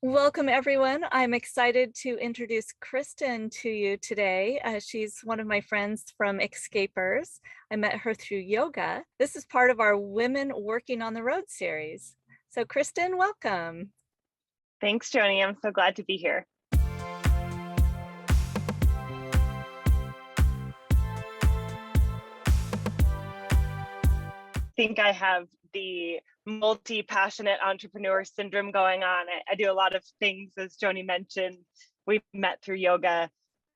Welcome, everyone. I'm excited to introduce Kristen to you today. She's one of my friends from Escapers. I met her through yoga. This is part of our Women Working on the Road series. So Kristen, welcome. Thanks, Joni. I'm so glad to be here. I think I have the multi-passionate entrepreneur syndrome going on. I do a lot of things, as Joni mentioned. We met through yoga.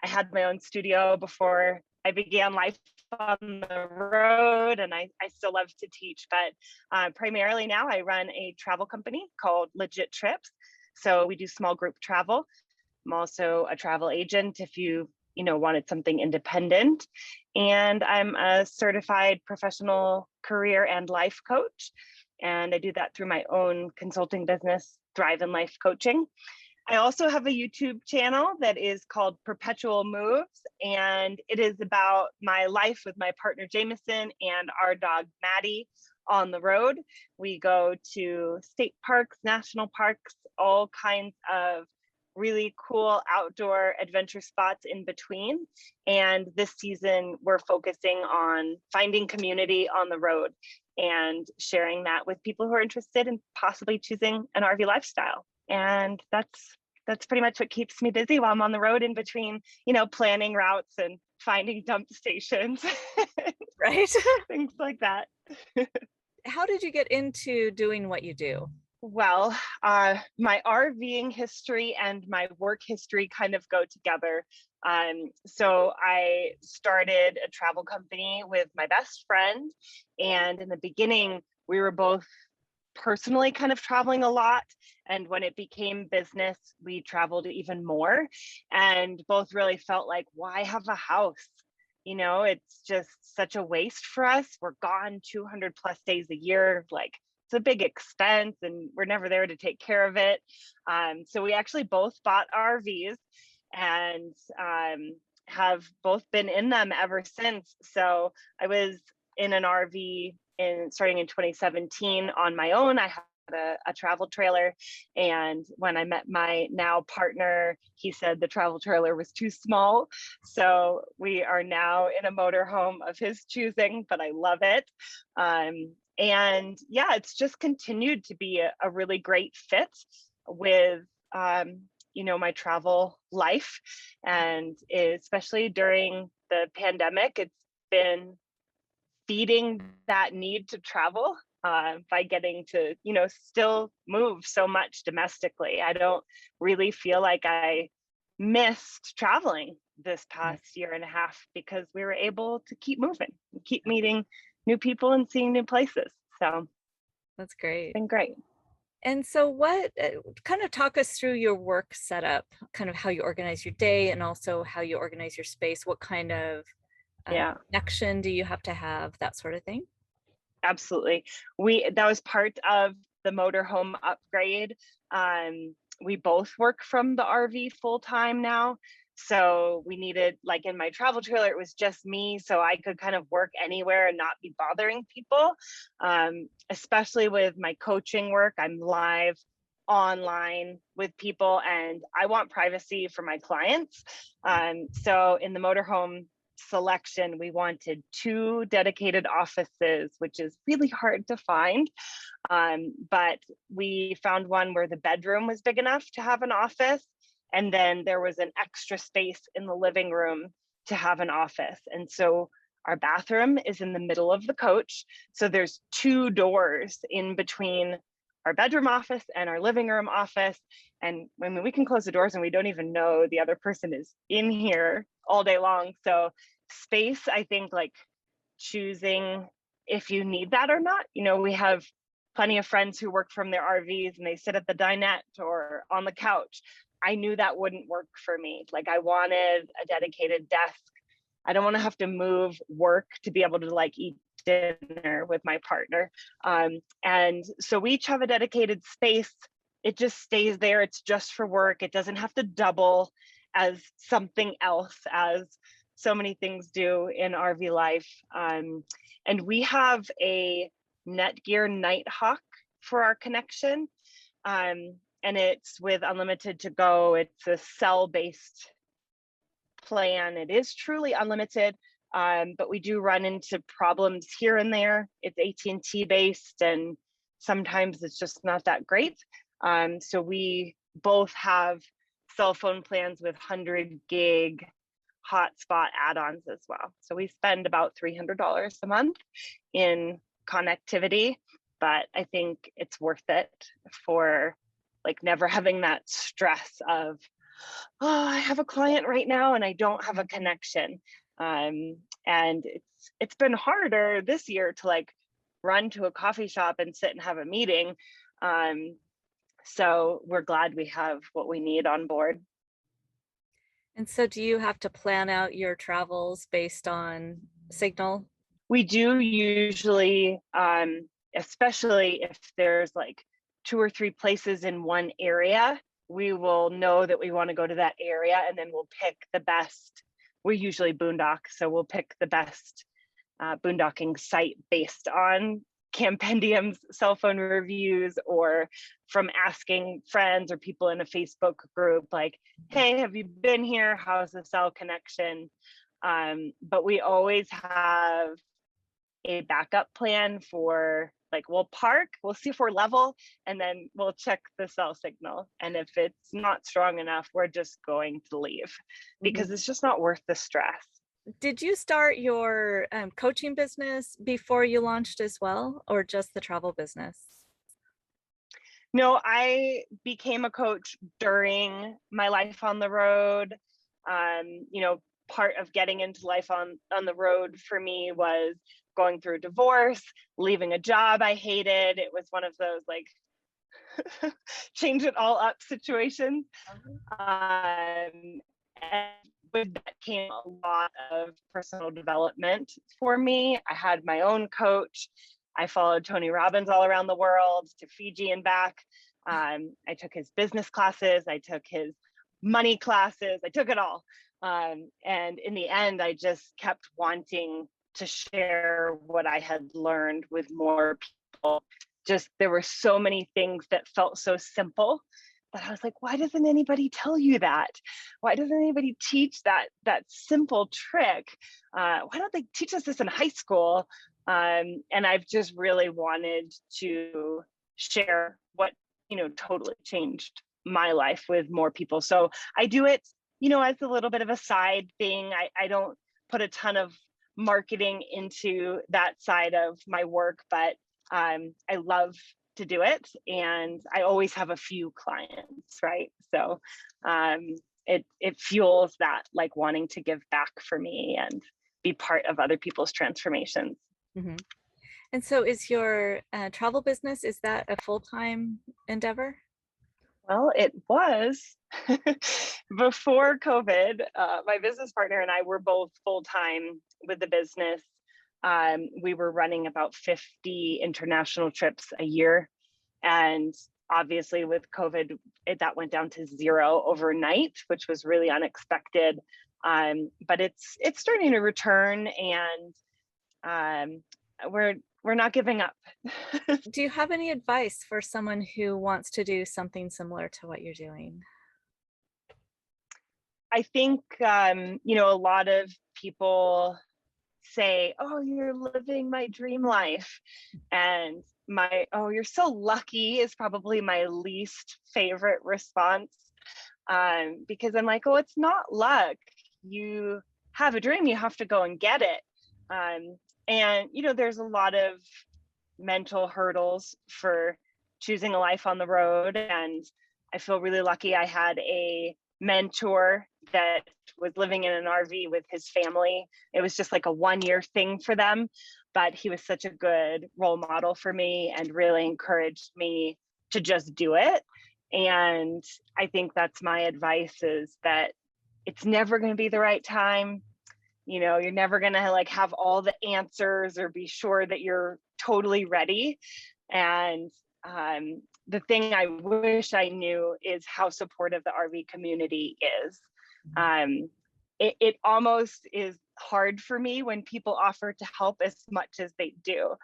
I had my own studio before I began life on the road, and I still love to teach, but primarily now I run a travel company called Legit Trips. So we do small group travel. I'm also a travel agent if you wanted something independent. And I'm a certified professional career and life coach. And I do that through my own consulting business, Thrive in Life Coaching. I also have a YouTube channel that is called Perpetual Moves, and it is about my life with my partner Jameson and our dog Maddie on the road. We go to state parks, national parks, all kinds of really cool outdoor adventure spots in between. And this season, we're focusing on finding community on the road and sharing that with people who are interested in possibly choosing an RV lifestyle. And that's pretty much what keeps me busy while I'm on the road in between, planning routes and finding dump stations. Right. Things like that. How did you get into doing what you do? Well, my RVing history and my work history kind of go together. So I started a travel company with my best friend. And in the beginning, we were both personally kind of traveling a lot. And when it became business, we traveled even more and both really felt like, why have a house? It's just such a waste for us. We're gone 200 plus days a year. Like, it's a big expense and we're never there to take care of it. So we actually both bought RVs and have both been in them ever since. So I was in an RV starting in 2017 on my own. I had a travel trailer, and when I met my now partner, he said the travel trailer was too small. So we are now in a motorhome of his choosing, but I love it. And yeah, it's just continued to be a really great fit with my travel life, and especially during the pandemic, it's been feeding that need to travel by getting to, still move so much domestically. I don't really feel like I missed traveling this past year and a half because we were able to keep moving, keep meeting new people and seeing new places. So That's great. it's been great. And so what, kind of talk us through your work setup, kind of how you organize your day and also how you organize your space. What kind of connection do you have to have, that sort of thing? Absolutely. That was part of the motorhome upgrade. We both work from the RV full time now. So we needed, like in my travel trailer, it was just me. So I could kind of work anywhere and not be bothering people. Especially with my coaching work, I'm live online with people and I want privacy for my clients. So in the motorhome selection, we wanted 2 dedicated offices, which is really hard to find. But we found one where the bedroom was big enough to have an office. And then there was an extra space in the living room to have an office. And so our bathroom is in the middle of the coach. So there's 2 doors in between our bedroom office and our living room office. And I mean, we can close the doors and we don't even know the other person is in here all day long. So space, I think, like choosing if you need that or not. We have plenty of friends who work from their RVs and they sit at the dinette or on the couch. I knew that wouldn't work for me. Like, I wanted a dedicated desk. I don't want to have to move work to be able to like eat dinner with my partner. And so we each have a dedicated space. It just stays there. It's just for work. It doesn't have to double as something else, as so many things do in RV life. And we have a Netgear Nighthawk for our connection. and it's with unlimited to go. It's a cell-based plan. It is truly unlimited, but we do run into problems here and there. It's AT&T based, and sometimes it's just not that great. So we both have cell phone plans with 100 gig hotspot add-ons as well. So we spend about $300 a month in connectivity, but I think it's worth it for like never having that stress of, oh, I have a client right now and I don't have a connection. And it's been harder this year to like run to a coffee shop and sit and have a meeting. So we're glad we have what we need on board. And so do you have to plan out your travels based on signal? We do usually, especially if there's like 2 or 3 places in one area, we will know that we want to go to that area, and then we'll pick the best. We usually boondock, so we'll pick the best boondocking site based on Campendium's cell phone reviews, or from asking friends or people in a Facebook group, like, hey, have you been here? How's the cell connection? But we always have a backup plan for, like, we'll park, we'll see if we're level, and then we'll check the cell signal. And if it's not strong enough, we're just going to leave, because it's just not worth the stress. Did you start your coaching business before you launched as well, or just the travel business? No, I became a coach during my life on the road. Part of getting into life on the road for me was going through divorce, leaving a job I hated. It was one of those like change it all up situations. And with that came a lot of personal development for me. I had my own coach. I followed Tony Robbins all around the world to Fiji and back. I took his business classes. I took his money classes. I took it all. And in the end, I just kept wanting to share what I had learned with more people. Just there were so many things that felt so simple that I was like, why doesn't anybody tell you that? Why doesn't anybody teach that simple trick? Why don't they teach us this in high school? And I've just really wanted to share what, totally changed my life with more people. So I do it, as a little bit of a side thing. I don't put a ton of marketing into that side of my work, but I love to do it, and I always have a few clients, right? So it fuels that like wanting to give back for me and be part of other people's transformations. Mm-hmm. And so is your travel business, is that a full-time endeavor? Well, it was before COVID. My business partner and I were both full-time with the business. We were running about 50 international trips a year. And obviously with COVID, that went down to 0 overnight, which was really unexpected. But it's starting to return, and we're not giving up. Do you have any advice for someone who wants to do something similar to what you're doing? I think, a lot of people say, oh, you're living my dream life. And oh, you're so lucky is probably my least favorite response. Because I'm like, oh, it's not luck. You have a dream, you have to go and get it. And, there's a lot of mental hurdles for choosing a life on the road. And I feel really lucky I had a mentor that was living in an RV with his family. It was just like a 1-year thing for them, but he was such a good role model for me and really encouraged me to just do it. And I think that's my advice, is that it's never going to be the right time. You're never going to like have all the answers or be sure that you're totally ready. And the thing I wish I knew is how supportive the RV community is. It almost is hard for me when people offer to help as much as they do.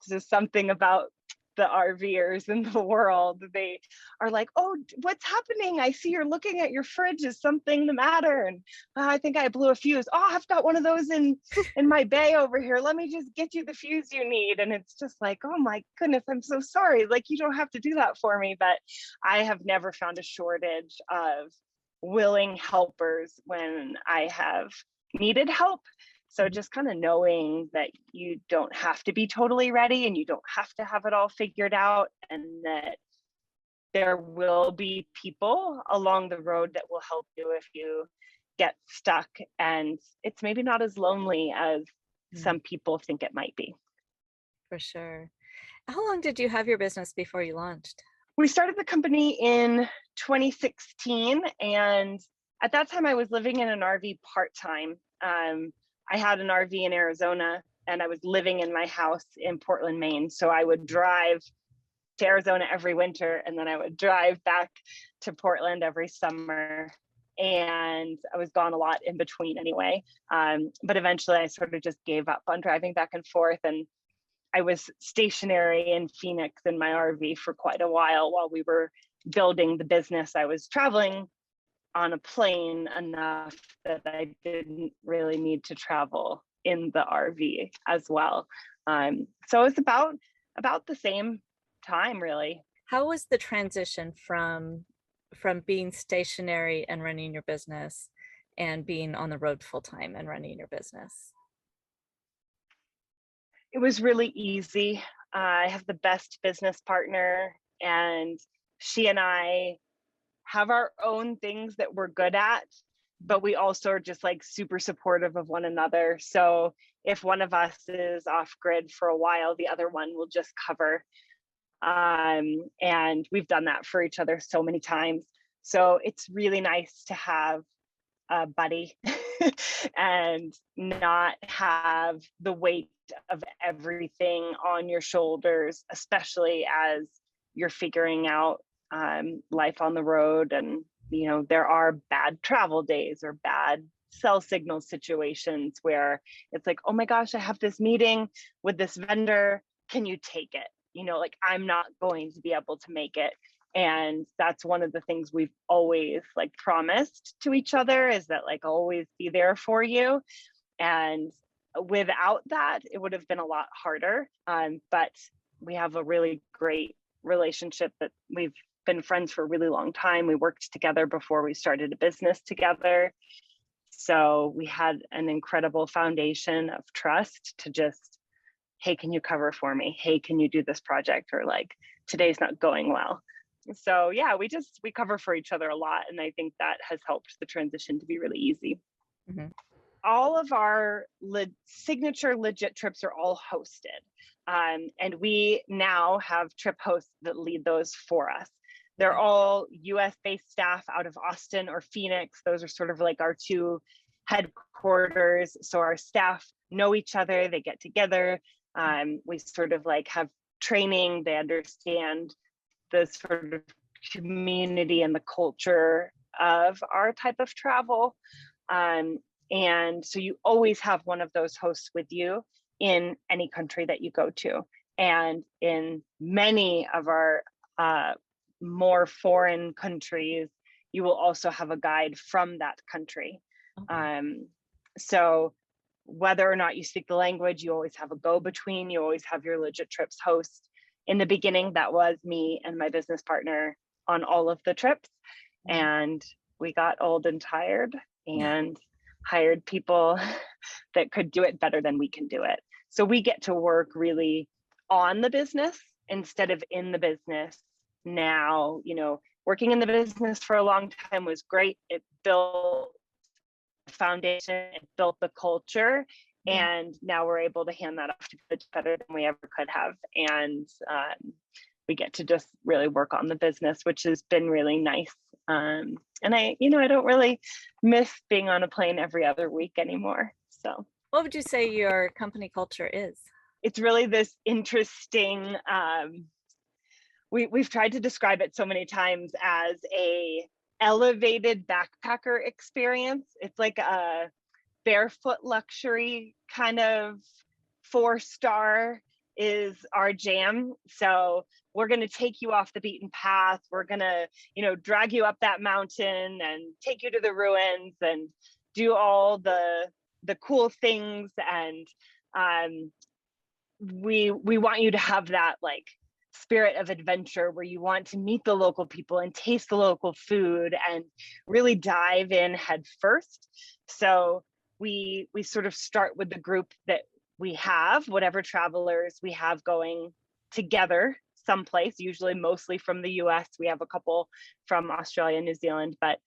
There's something about the RVers in the world. They are like, oh, what's happening? I see you're looking at your fridge. Is something the matter? And I think I blew a fuse. Oh, I've got one of those in my bay over here. Let me just get you the fuse you need. And it's just like, oh my goodness, I'm so sorry. Like, you don't have to do that for me. But I have never found a shortage of willing helpers when I have needed help. So just kind of knowing that you don't have to be totally ready and you don't have to have it all figured out, and that there will be people along the road that will help you if you get stuck, and it's maybe not as lonely as some people think it might be. For sure. How long did you have your business before you launched? We started the company in 2016, and at that time I was living in an RV part-time. I had an RV in Arizona and I was living in my house in Portland, Maine. So I would drive to Arizona every winter, and then I would drive back to Portland every summer. And I was gone a lot in between anyway. But eventually I sort of just gave up on driving back and forth. And I was stationary in Phoenix in my RV for quite a while we were building the business. I was traveling on a plane enough that I didn't really need to travel in the RV as well. So it's about the same time, really. How was the transition from being stationary and running your business and being on the road full time and running your business? It was really easy. I have the best business partner, and she and I have our own things that we're good at, but we also are just like super supportive of one another. So if one of us is off grid for a while, the other one will just cover. And we've done that for each other so many times. So it's really nice to have a buddy and not have the weight of everything on your shoulders, especially as you're figuring out life on the road. And there are bad travel days or bad cell signal situations where it's like, oh my gosh, I have this meeting with this vendor, can you take it? Like, I'm not going to be able to make it. And that's one of the things we've always like promised to each other, is that like, I'll always be there for you. And without that, it would have been a lot harder. But we have a really great relationship that we've been friends for a really long time. We worked together before we started a business together. So we had an incredible foundation of trust to just, hey, can you cover for me? Hey, can you do this project? Or like, today's not going well. So yeah, we cover for each other a lot. And I think that has helped the transition to be really easy. Mm-hmm. All of our signature legit trips are all hosted. And we now have trip hosts that lead those for us. They're all US-based staff out of Austin or Phoenix. Those are sort of like our two headquarters. So our staff know each other, they get together. We sort of like have training, they understand the sort of community and the culture of our type of travel. And so you always have one of those hosts with you in any country that you go to. And in many of our more foreign countries, you will also have a guide from that country. Okay. So whether or not you speak the language, you always have a go-between, you always have your legit trips host. In the beginning, that was me and my business partner on all of the trips. And we got old and tired and hired people that could do it better than we can do it. So we get to work really on the business instead of in the business now. Working in the business for a long time was great. It built the foundation, it built the culture. And now we're able to hand that off to people better than we ever could have. And we get to just really work on the business, which has been really nice. And I don't really miss being on a plane every other week anymore. So what would you say your company culture is? It's really this interesting, we've tried to describe it so many times as a elevated backpacker experience. It's like a barefoot luxury kind of 4-star is our jam. So we're going to take you off the beaten path. We're going to, drag you up that mountain and take you to the ruins and do all the cool things. And we want you to have that like spirit of adventure where you want to meet the local people and taste the local food and really dive in head first. So we sort of start with the group that we have, whatever travelers we have going together someplace, usually mostly from the US. We have a couple from Australia, New Zealand, but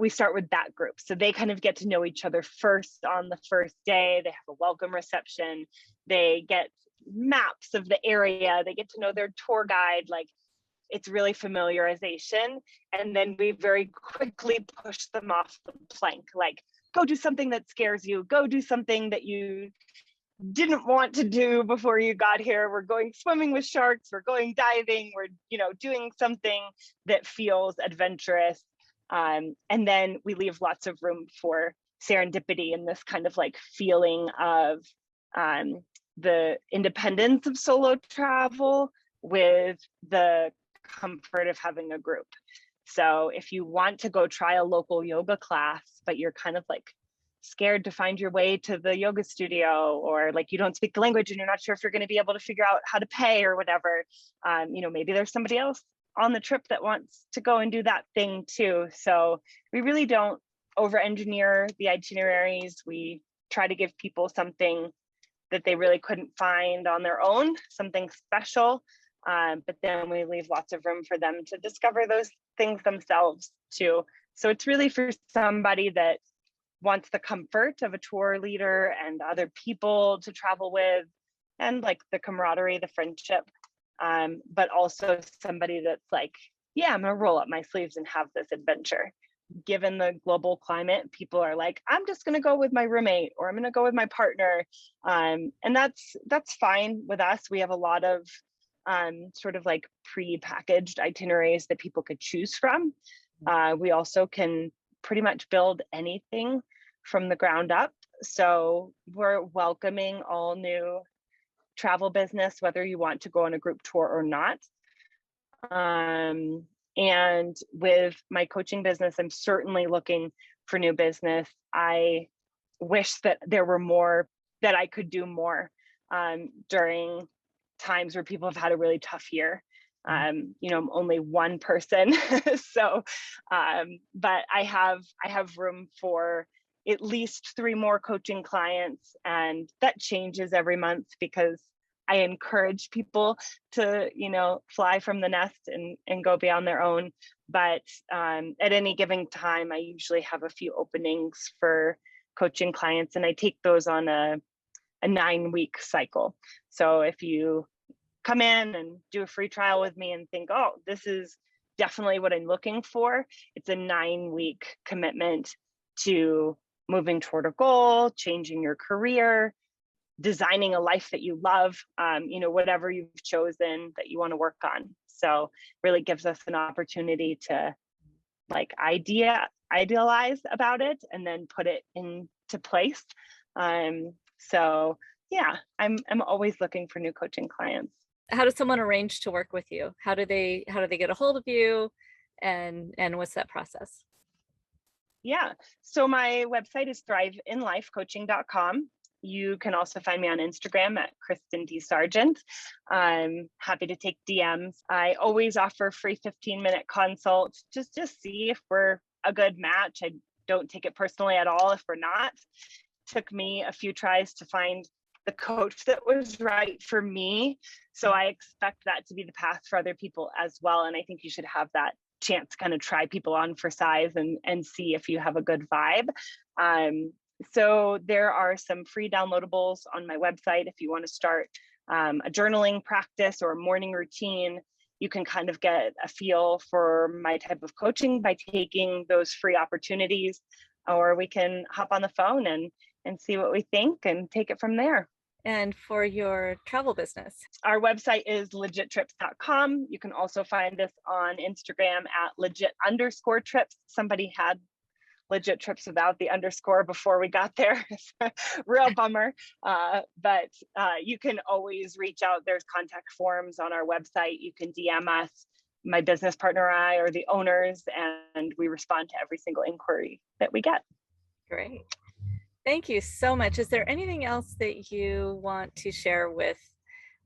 we start with that group. So they kind of get to know each other first on the first day. They have a welcome reception. They get maps of the area. They get to know their tour guide. Like, it's really familiarization. And then we very quickly push them off the plank. Like, go do something that scares you. Go do something that you didn't want to do before you got here. We're going swimming with sharks. We're going diving. We're, doing something that feels adventurous. And then we leave lots of room for serendipity and this kind of like feeling of the independence of solo travel with the comfort of having a group. So if you want to go try a local yoga class, but you're kind of like scared to find your way to the yoga studio, or like you don't speak the language and you're not sure if you're going to be able to figure out how to pay or whatever, maybe there's somebody else on the trip that wants to go and do that thing too. So we really don't over engineer the itineraries. We try to give people something that they really couldn't find on their own, something special. But then we leave lots of room for them to discover those things themselves too. So it's really for somebody that wants the comfort of a tour leader and other people to travel with, and like the camaraderie, the friendship. But also somebody that's like, yeah, I'm gonna roll up my sleeves and have this adventure. Given the global climate, people are like, I'm just gonna go with my roommate, or I'm gonna go with my partner. And that's fine with us. We have a lot of sort of like pre-packaged itineraries that people could choose from. We also can pretty much build anything from the ground up. So we're welcoming all new travel business, whether you want to go on a group tour or not. And with my coaching business, I'm certainly looking for new business. I wish that there were more, that I could do more during times where people have had a really tough year. I'm only one person, so but I have room for at least 3 more coaching clients, and that changes every month because I encourage people to, fly from the nest and go beyond their own. But at any given time, I usually have a few openings for coaching clients, and I take those on a 9-week cycle. So if you come in and do a free trial with me and think, oh, this is definitely what I'm looking for, it's a 9-week commitment to moving toward a goal, changing your career, designing a life that you love, whatever you've chosen that you want to work on. So really gives us an opportunity to like idealize about it and then put it into place. So yeah, I'm always looking for new coaching clients. How does someone arrange to work with you? How do they get a hold of you, and what's that process? Yeah, so my website is thriveinlifecoaching.com. You can also find me on Instagram at Kristen Sargent. I'm happy to take DMs. I always offer free 15-minute consults just to see if we're a good match. I don't take it personally at all if we're not. It took me a few tries to find the coach that was right for me. So I expect that to be the path for other people as well. And I think you should have that chance to kind of try people on for size and see if you have a good vibe. So there are some free downloadables on my website. If you want to start a journaling practice or a morning routine, you can kind of get a feel for my type of coaching by taking those free opportunities, or we can hop on the phone and see what we think and take it from there. And for your travel business, our website is legittrips.com. You can also find us on Instagram at legit_trips. Somebody had legit trips without the underscore before we got there. Real bummer. But you can always reach out. There's contact forms on our website. You can DM us, my business partner and I, or the owners, and we respond to every single inquiry that we get. Great. Thank you so much. Is there anything else that you want to share with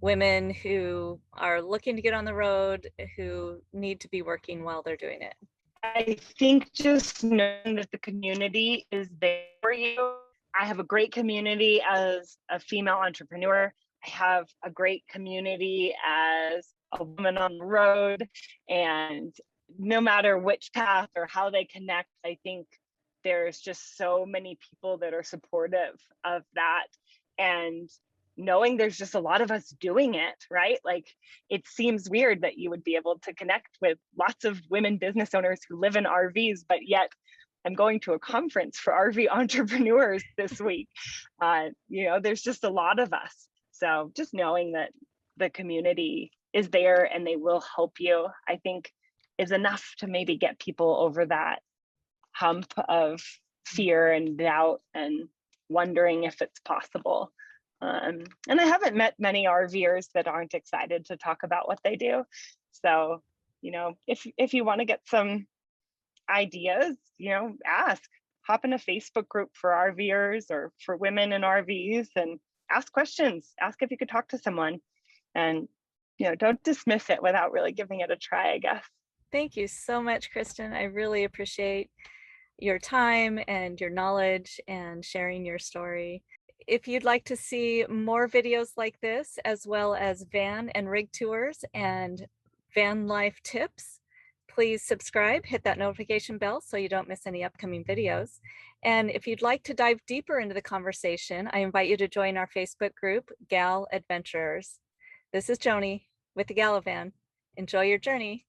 women who are looking to get on the road, who need to be working while they're doing it? I think just knowing that the community is there for you. I have a great community as a female entrepreneur. I have a great community as a woman on the road. And no matter which path or how they connect, I think there's just so many people that are supportive of that. And knowing there's just a lot of us doing it, right? Like, it seems weird that you would be able to connect with lots of women business owners who live in RVs, but yet I'm going to a conference for RV entrepreneurs this week. There's just a lot of us. So just knowing that the community is there and they will help you, I think is enough to maybe get people over that hump of fear and doubt and wondering if it's possible. And I haven't met many RVers that aren't excited to talk about what they do. So, if you want to get some ideas, ask, hop in a Facebook group for RVers or for women in RVs and ask questions. Ask if you could talk to someone, and, don't dismiss it without really giving it a try, I guess. Thank you so much, Kristen. I really appreciate your time and your knowledge and sharing your story. If you'd like to see more videos like this, as well as van and rig tours and van life tips, please subscribe, hit that notification bell so you don't miss any upcoming videos. And if you'd like to dive deeper into the conversation, I invite you to join our Facebook group, Gal Adventurers. This is Joni with the Galavan. Enjoy your journey.